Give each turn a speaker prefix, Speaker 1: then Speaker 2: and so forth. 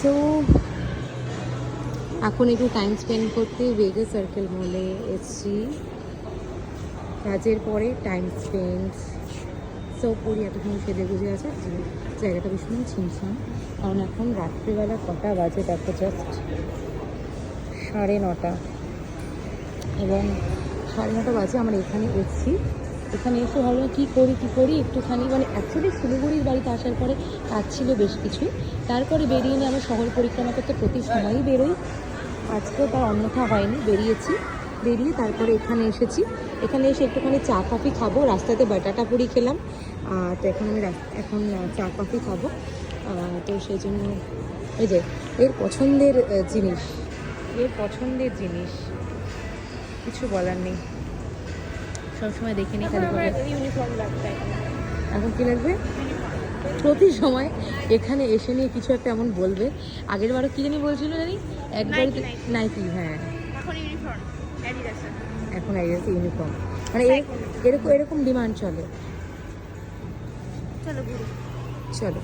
Speaker 1: So এখন একটু time spend করতে ওয়েগার সার্কেল মলে এসেছি, কাজের পরে টাইম স্পেন্ড। সো পরি এতক্ষণ সেজে গুজে আছে, জায়গাটা ভীষণ ছিমছাম, কারণ এখন রাত্রিবেলা কটা বাজে দেখো, জাস্ট 9:30, এবং 9:30 বাজে আমরা এখানে এসেছি। এখানে এসে ভাবলাম কী করি একটুখানি, মানে অ্যাকচুয়ালি শিলিগুড়ির বাড়িতে আসার পরে কাজ ছিল বেশ কিছু, তারপরে বেরিয়ে নিয়ে আমরা শহর পরিক্রমা করতে প্রতি সময়ই বেরোই, আজকেও তার অন্যথা হয়নি, বেরিয়ে তারপরে এখানে এসেছি। এখানে এসে একটুখানি চা কফি খাবো, রাস্তাতে বাটাটা পুরি খেলাম, তো এখন আমি চা কফি খাবো। তো সেই জন্য এই যে এর পছন্দের জিনিস, কিছু বলার নেই, সবসময় দেখে নিই খালি করে।
Speaker 2: ইউনিফর্ম লাগবে
Speaker 1: এখন কী লাগবে? প্রতি সময় এখানে এসে নিয়ে কিছু একটা এমন বলবে। আগের বারও কী জানি বলছিল জানি, একবার নাইকি, হ্যাঁ
Speaker 2: এখন ইউনিফর্ম
Speaker 1: এখন অ্যাডিডাসের ইউনিফর্ম, মানে এরকম ডিমান্ড চলে।
Speaker 2: চলো
Speaker 1: চলো।